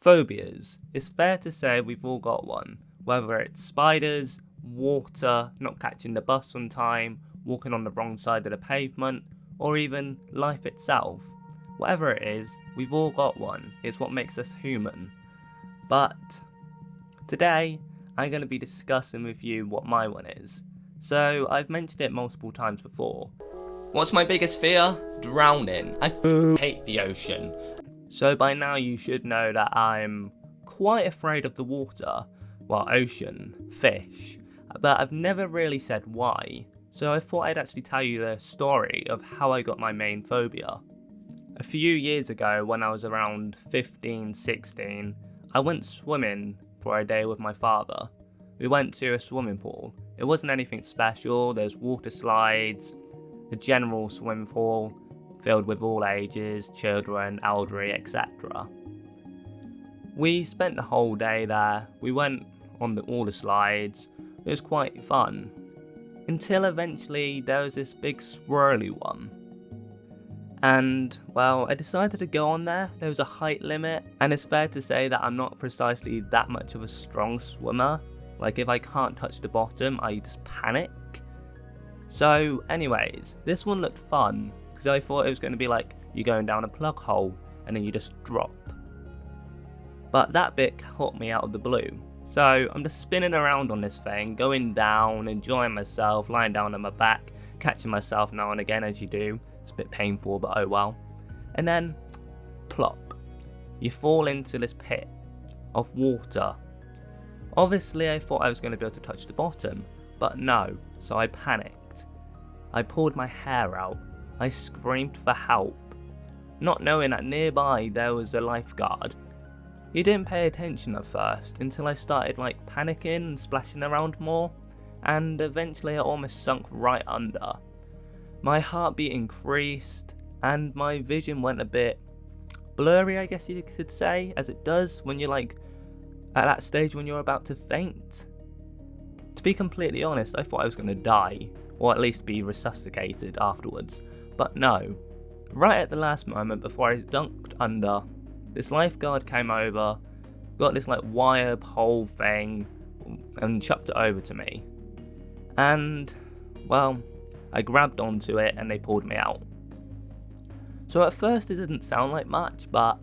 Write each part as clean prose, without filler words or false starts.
Phobias. It's fair to say we've all got one, whether it's spiders, water, not catching the bus on time, walking on the wrong side of the pavement, or even life itself. Whatever it is, we've all got one. It's what makes us human. But today, I'm going to be discussing with you what my one is. So, I've mentioned it multiple times before. What's my biggest fear? Drowning. I hate the ocean. So by now you should know that I'm quite afraid of the water, well, ocean, fish, but I've never really said why. So I thought I'd actually tell you the story of how I got my main phobia. A few years ago, when I was around 15, 16, I went swimming for a day with my father. We went to a swimming pool. It wasn't anything special. There's water slides, a general swimming pool filled with all ages, children, elderly, etc. We spent the whole day there. We went on all the slides. It was quite fun. Until eventually there was this big swirly one. And, well, I decided to go on there. There was a height limit, and it's fair to say that I'm not precisely that much of a strong swimmer. Like, if I can't touch the bottom, I just panic. So, anyways, this one looked fun, because I thought it was going to be like you going down a plug hole, and then you just drop. But that bit caught me out of the blue. So, I'm just spinning around on this thing, going down, enjoying myself, lying down on my back, catching myself now and again as you do. It's a bit painful, but oh well. And then, plop. You fall into this pit of water. Obviously, I thought I was going to be able to touch the bottom, but no, so I panicked. I pulled my hair out. I screamed for help, not knowing that nearby there was a lifeguard. He didn't pay attention at first until I started panicking and splashing around more, and eventually I almost sunk right under. My heartbeat increased and my vision went a bit blurry, I guess you could say, as it does when you're at that stage when you're about to faint. To be completely honest, I thought I was going to die, or at least be resuscitated afterwards. But no, right at the last moment before I dunked under, this lifeguard came over, got this wire pole thing, and chucked it over to me. And, well, I grabbed onto it and they pulled me out. So at first it didn't sound like much, but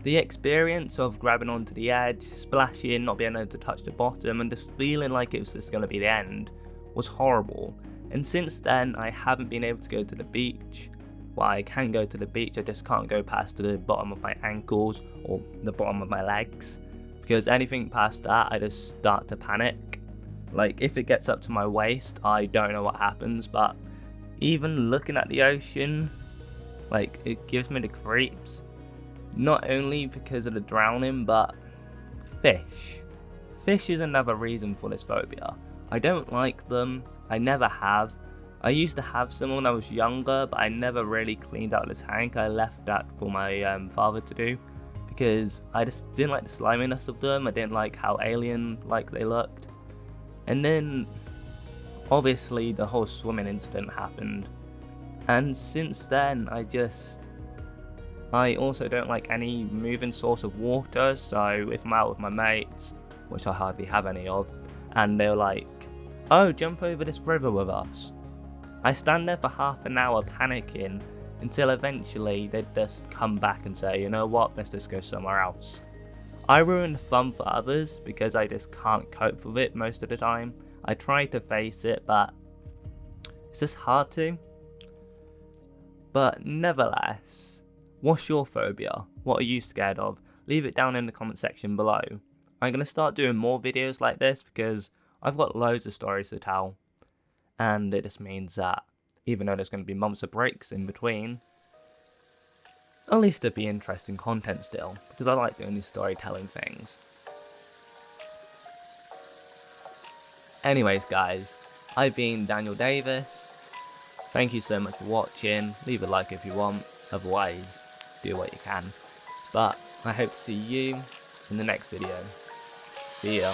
the experience of grabbing onto the edge, splashing, not being able to touch the bottom, and just feeling like it was just going to be the end was horrible. And since then, I haven't been able to go to the beach. Well, I can go to the beach, I just can't go past the bottom of my ankles or the bottom of my legs. Because anything past that, I just start to panic. If it gets up to my waist, I don't know what happens, but even looking at the ocean, it gives me the creeps. Not only because of the drowning, but fish. Fish is another reason for this phobia. I don't like them, I never have. I used to have some when I was younger, but I never really cleaned out the tank. I left that for my father to do, because I just didn't like the sliminess of them. I didn't like how alien-like they looked. And then, obviously, the whole swimming incident happened. And since then, I also don't like any moving source of water, so if I'm out with my mates, which I hardly have any of, and they're like, oh, jump over this river with us. I stand there for half an hour panicking until eventually they just come back and say, you know what, let's just go somewhere else. I ruin the fun for others because I just can't cope with it most of the time. I try to face it, but it's just hard to. But nevertheless, what's your phobia? What are you scared of? Leave it down in the comment section below. I'm going to start doing more videos like this because I've got loads of stories to tell. And it just means that even though there's going to be months of breaks in between, at least there'll be interesting content still, because I like doing these storytelling things. Anyways guys, I've been Daniel Davis. Thank you so much for watching. Leave a like if you want, otherwise do what you can. But I hope to see you in the next video. See ya.